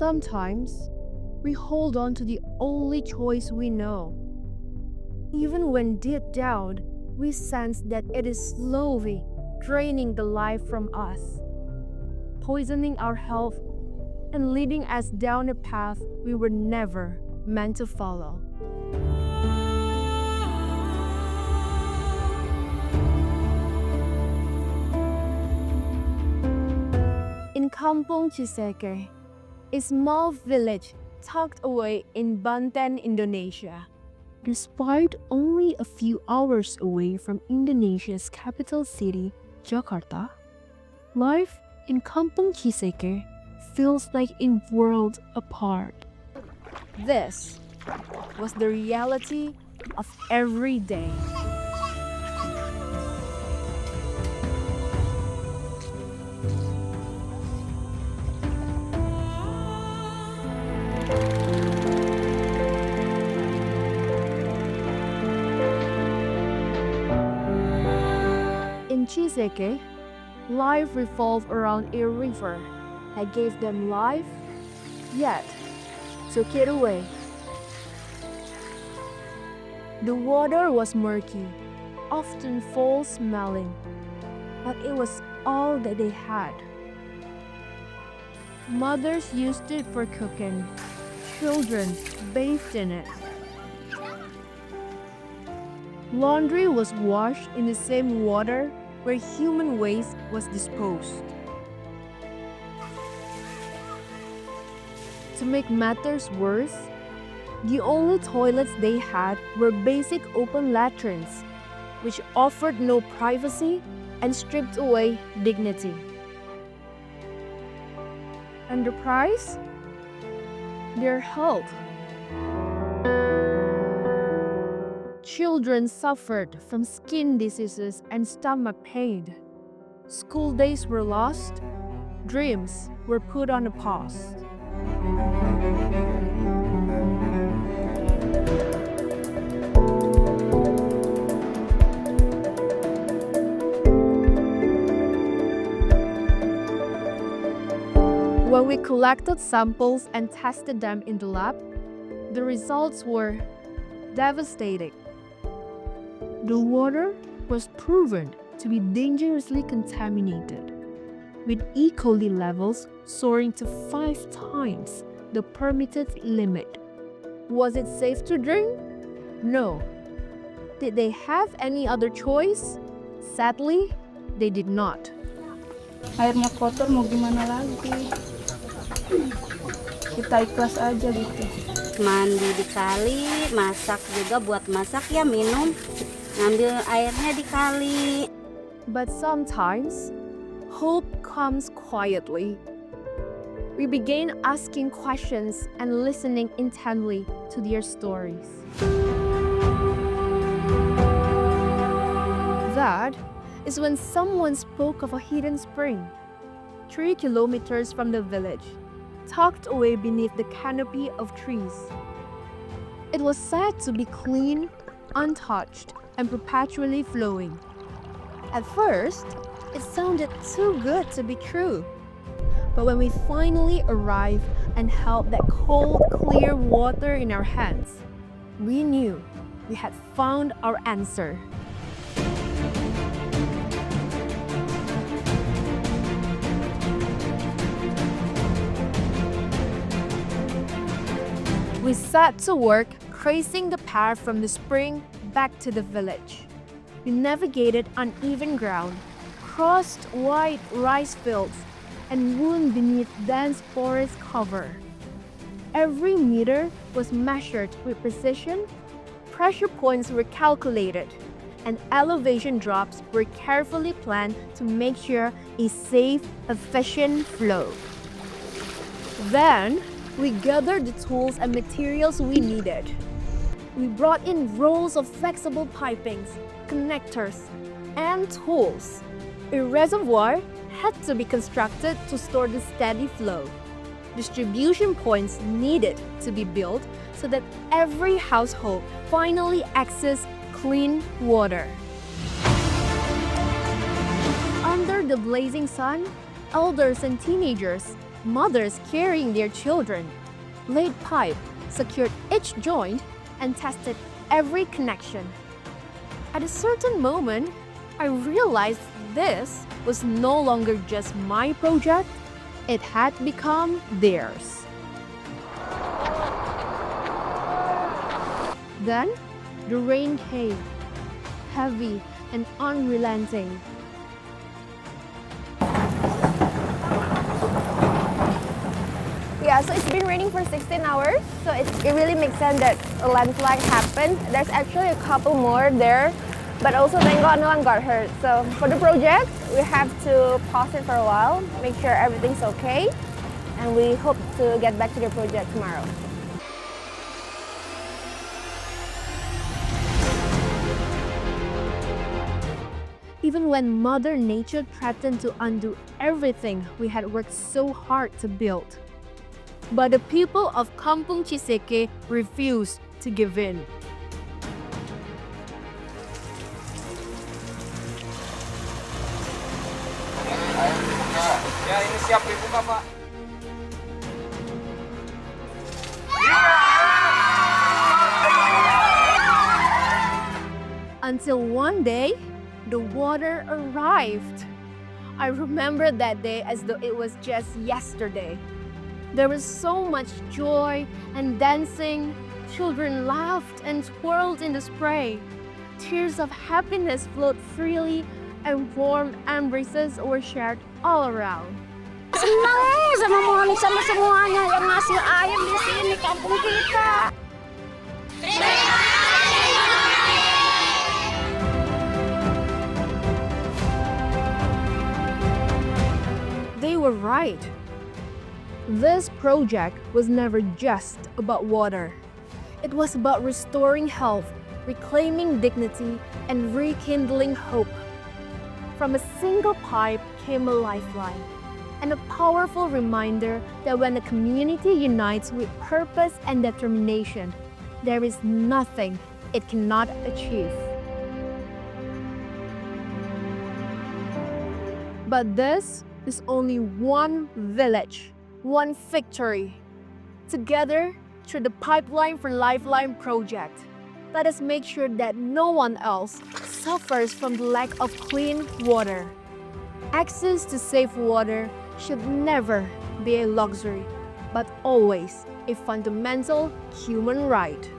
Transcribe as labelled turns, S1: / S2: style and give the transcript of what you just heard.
S1: Sometimes, we hold on to the only choice we know. Even when deep down, we sense that it is slowly draining the life from us, poisoning our health, and leading us down a path we were never meant to follow. In Kampung Ciseke, a small village tucked away in Banten, Indonesia. Despite only a few hours away from Indonesia's capital city, Jakarta, life in Kampung Ciseke feels like a world apart. This was the reality of every day. In Ciseke, life revolved around a river that gave them life, yet took it away. The water was murky, often foul-smelling, but it was all that they had. Mothers used it for cooking, children bathed in it. Laundry was washed in the same water where human waste was disposed. To make matters worse, the only toilets they had were basic open latrines, which offered no privacy and stripped away dignity. And the price? Their health. Children suffered from skin diseases and stomach pain. School days were lost. Dreams were put on a pause. When we collected samples and tested them in the lab, the results were devastating. The water was proven to be dangerously contaminated, with E. coli levels soaring to 5 times the permitted limit. Was it safe to drink? No. Did they have any other choice? Sadly, they did not.
S2: Airnya kotor mau gimana lagi? Kita ikhlas aja gitu.
S3: Mandi di kali, masak juga buat masak ya minum. Ngambil airnya di kali.
S1: But sometimes, hope comes quietly. We began asking questions and listening intently to their stories. That is when someone spoke of a hidden spring, 3 kilometers from the village, tucked away beneath the canopy of trees. It was said to be clean, untouched, and perpetually flowing. At first, it sounded too good to be true. But when we finally arrived and held that cold, clear water in our hands, we knew we had found our answer. We set to work tracing the path from the spring back to the village. We navigated uneven ground, crossed wide rice fields, and wound beneath dense forest cover. Every meter was measured with precision, pressure points were calculated, and elevation drops were carefully planned to make sure a safe, efficient flow. Then, we gathered the tools and materials we needed. We brought in rolls of flexible pipings, connectors, and tools. A reservoir had to be constructed to store the steady flow. Distribution points needed to be built so that every household finally accessed clean water. Under the blazing sun, elders and teenagers, mothers carrying their children, laid pipe, secured each joint, and tested every connection. At a certain moment, I realized this was no longer just my project, it had become theirs. Then, the rain came, heavy and unrelenting.
S4: Yeah, so it's been raining for 16 hours, so it really makes sense that a landslide happened. There's actually a couple more there, but also thank God no one got hurt. So for the project, we have to pause it for a while, make sure everything's okay, and we hope to get back to the project tomorrow.
S1: Even when Mother Nature threatened to undo everything we had worked so hard to build. But the people of Kampung Ciseke refused to give in.
S5: Ya, ini siap dibuka, Pak.
S1: Until one day, the water arrived. I remember that day as though it was just yesterday. There was so much joy and dancing. Children laughed and twirled in the spray. Tears of happiness flowed freely and warm embraces were shared all around.
S3: Senang sama mohon sama semuanya yang ngasih air di sini kampung kita.
S1: They were right. This project was never just about water. It was about restoring health, reclaiming dignity, and rekindling hope. From a single pipe came a lifeline, and a powerful reminder that when a community unites with purpose and determination, there is nothing it cannot achieve. But this is only one village, one victory. Together, through the Pipeline for Lifeline project, let us make sure that no one else suffers from the lack of clean water. Access to safe water should never be a luxury, but always a fundamental human right.